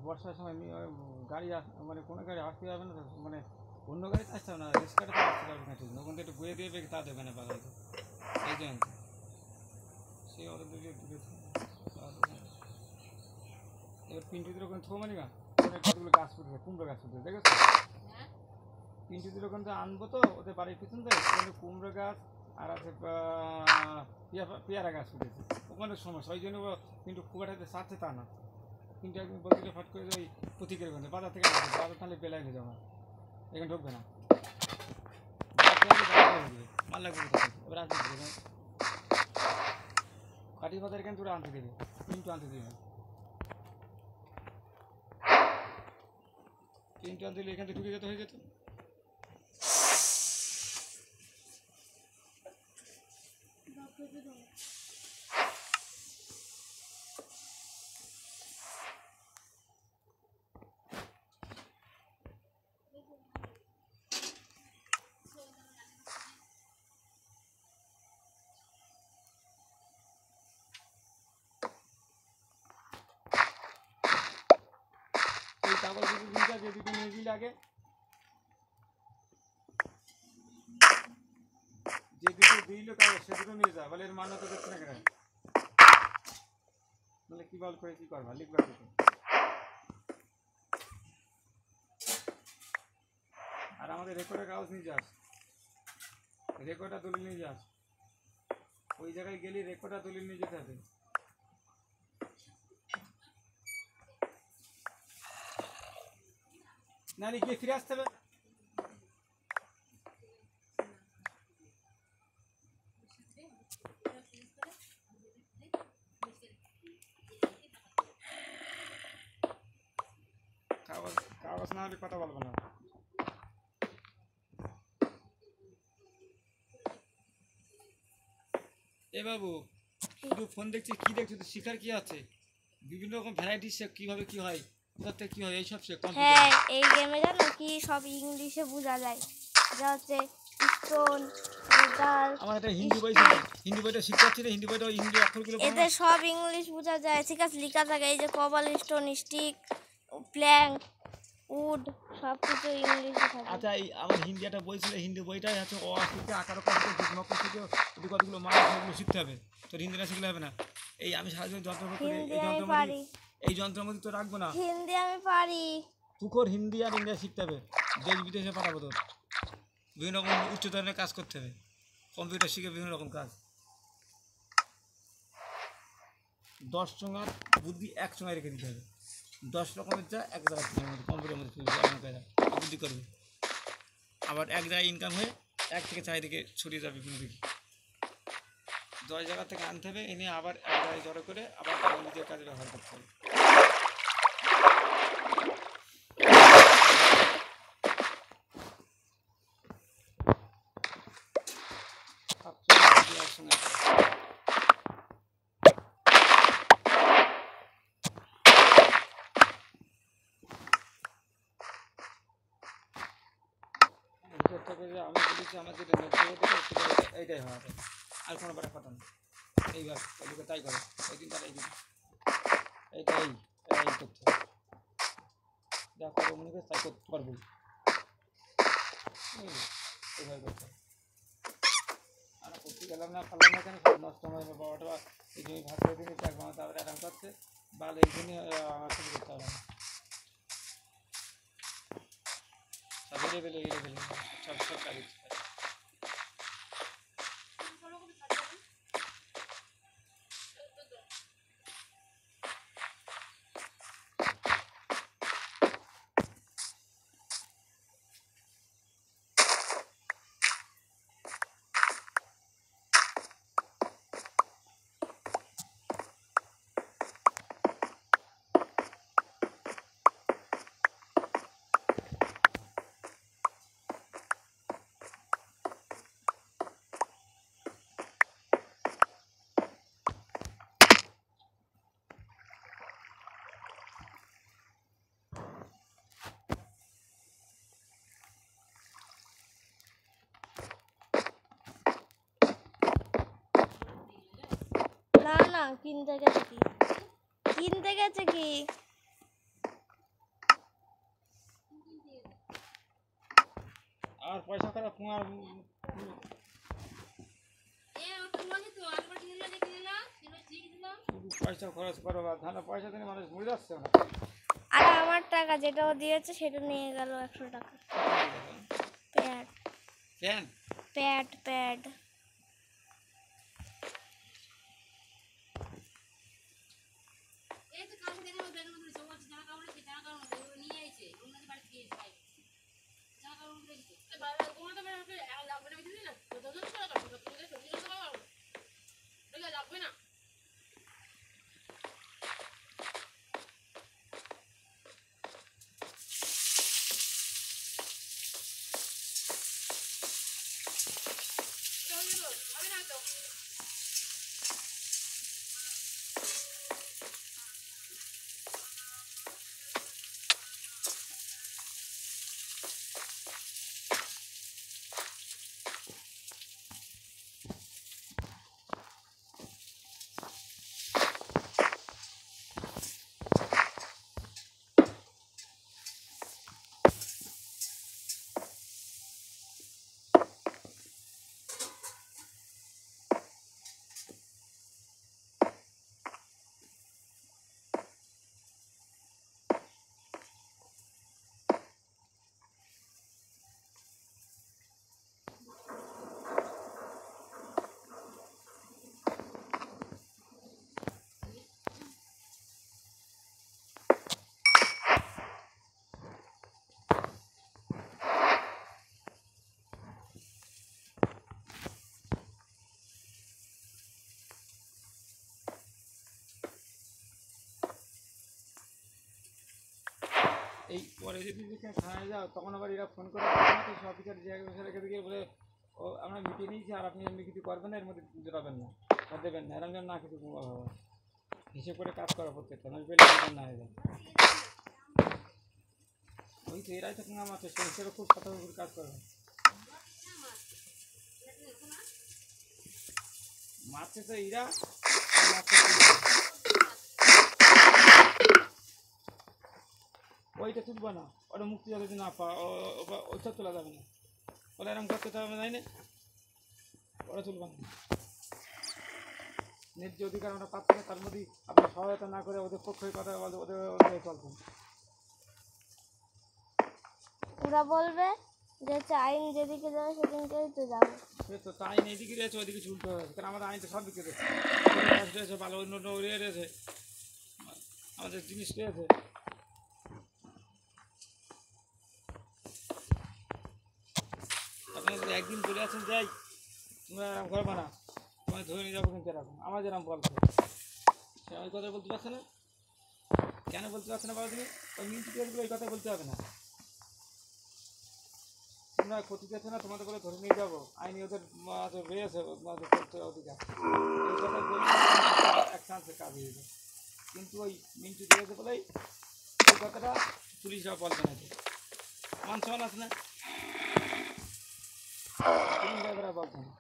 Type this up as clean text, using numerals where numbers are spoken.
বর্ষার সময় গাড়ি মানে কোনো গাড়ি আসতে যাবে না, মানে অন্য গাড়িতে আসতে হবে না, রিক্সাটা তো আসতে পারবে না ঠিক না, ওখান থেকে একটু বয়ে দিয়ে তা দেবে না বাগাইতে, এই জন্য সেই অত দূরে দূরে। এবার পিন্টুদের ওখানে থো মানে না কতগুলো গাছ ফুটবে, কুমড়ো গাছ ফুটবে দেখেছো? পিন্টুদের ওখান থেকে আনবো তো ওদের বাড়ির পিছন থেকে ওখানে কুমড়ো গাছ আর আছে পেয়ারা গাছ ফুটেছে, ওখানে সমস্যা, ওই জন্য কিন্তু খুব একটা সারছে তা না, কিন্তু একদিন বলছিল ফট করে ওই প্রতীকের ওখানে বাজার থেকে আসবে, বাজার তাহলে বেলায় নিয়ে যাওয়া এখানে ঢুকবে না, মাল লাগবে এবার আসবে কাটি বাজার এখানে তোরা আনতে দেবে, কিন্তু আনতে দেবে কিন্তু আনতে দিলে এখান থেকে ঢুকে যেতে হয়ে যেত। এই কাগজ দুটো যে দুটো নিয়ে গেলে আগে যে দুটো দিল কাগজ সে দুটো নিয়ে যা, বলে এর মান্য তো দেখছে না কেন, বলে কি বল করে কি করবা লিখবা কিছু, আর আমাদের রেকর্ডের কাগজ নিয়ে যাস, রেকর্ডটা দলিল নিয়ে যাস, ওই জায়গায় গেলে রেকর্ডটা দলিল নিয়ে যেতে হবে, না গিয়ে ফিরে আসতে হবে। কাগজ কাগজ না হলে কথা বলবো না। এ বাবু শুধু ফোন দেখছি, কি দেখছো তো, শিখার কি আছে, বিভিন্ন রকম ভ্যারাইটি শেখ কিভাবে কি হয়, কোথা থেকে কি হয় এইসব শেখ। হ্যাঁ এই গেমে জানো কি সব ইংলিশে বোঝা যায়, যা হচ্ছে স্টোন মেটাল। আমার একটা হিন্দি বই ছিল, হিন্দি বইটা শিখতে পারছি না, হিন্দি বইটা হিন্দি অক্ষরগুলো এতে সব ইংলিশ বোঝা যায়, ঠিক আছে লেখা থাকে, এই যে cobble stone stick plank wood সব কিছু ইংলিশে থাকে। আচ্ছা এই আমার হিন্দি একটা বই ছিল, হিন্দি বইটাই হচ্ছে অ থেকে আকার অক্ষর থেকে যদি কতগুলো মান সেগুলো শিখতে হবে, তোর হিন্দি না শিখলে হবে না। এই আমি সারাদিন যন্ত্র করে এই যন্ত্রের মধ্যে তো রাখবো না, হিন্দি আমি পারি, তুখোর হিন্দি আর ইংরেজি শিখতে হবে, দেশ বিদেশে পাঠাবো তোর, বিভিন্ন রকম উচ্চ ধরনের কাজ করতে হবে, কম্পিউটার শিখে বিভিন্ন রকম কাজ, 10 চোঙার বুদ্ধি 1 চোঙায় রেখে দিতে হবে, 10 রকমের যা এক জায়গায় কম্পিউটারের মধ্যে বুদ্ধি করবে, আবার এক জায়গায় ইনকাম হয়ে 1 থেকে 4 দিকে ছড়িয়ে যাবে বিভিন্ন দিকে, 10 জায়গা থেকে আনতে হবে, এনে আবার এক জায়গায় জড়ো করে আবার নিজের কাজে ব্যবহার করতে হবে। আমি বলেছি আমার যেটা এইটাই হবে, আর কোনো ব্যাপার কথা না, এইবার ওদিকে তাই করে ওই দিন তার এইদিকে এইটাই এই করতে যা করবো মনে করে তাই করতে পারবো, এইভাবে করতে আমরা করতে গেলাম না পারলাম না কেন, সব নষ্ট হয়ে যাবে, বাবাটা এই জন্য ভাগ করে দিলে এক মাস তারপরে আরাম করছে বাল, এই জন্যই আমার শুরু করতে হবে না, সব এলেবেলে সব সব কাজ না কিনতে গেছে কি আর পয়সা খারাপ তোমার শুধু পয়সা খরচ করো আর ধানে পয়সা দিলে মানুষ মরে যাচ্ছে না। আর আমার টাকা যেটা ও দিয়েছে সেটা নিয়ে গেল 100 টাকা। প্যাড ফ্যান প্যাড প্যাড এই পরে যদি যেখানে থানায় যাও তখন আবার এরা ফোন করে তো সব কিছু জায়গায় রেখে দিয়ে বলে ও আমরা মিটিয়ে নিয়েছি আর আপনি এমনি কিছু করবেন না, এর মধ্যে জড়াবেন না বা দেবেন না, এরকম যেন না কিছু হিসেব করে কাজ করা প্রত্যেকটা নয় পেলে না হয়ে যায়। ওই তো এরাই তো নাম আছে সেই হিসেবে খুব সতর্ক করে কাজ করবে। মারছে তো এরা ওইটা তুলবো না, ওটা মুক্তি যদি না পাওয়া ওইটা তোলা যাবে না, ওটা এরকম করতে হবে তাই না, ওটা তুলবো না। ন্যায্য অধিকার আমরা পাচ্ছি না, তার মধ্যে আপনি সহায়তা না করে ওদের পক্ষে কথা ওদের চলছেন। ওরা বলবে যে আইন যেদিকে যাবে সেদিনকেই তো যাবে। সে তো তাই এইদিকে রয়েছে ওইদিকে চুলতে হবে, কারণ আমাদের আইন তো সব দিকে রয়েছে, রয়েছে ভালো অন্য অন্য রয়েছে, আমাদের জিনিস রয়েছে। আপনার যদি একদিন চলে আসেন যাই তোমরা এরকম করবে না, তোমায় ধরে নিয়ে যাবো কিন্তু এরকম আমার যেরকম বলছে সে ওই কথা বলতে পারছে না, কেন বলতে পারছে না বাবা তুমি ওই মিউনিসিপ্যালিটিগুলো ওই কথা বলতে হবে না, তোমরা ক্ষতি দিচ্ছ না তোমাদের করে ধরে নিয়ে যাবো, আইনি ওদের রয়েছে করতে অধিকার, এই কথা বললে এক চান্সের কাজ হয়ে যাবে। কিন্তু ওই মিন্টু দিয়েছে বলেই ওই কথাটা পুলিশরা বলবে না, মান সম্মান আছে না, পুলিশরা বলছে না।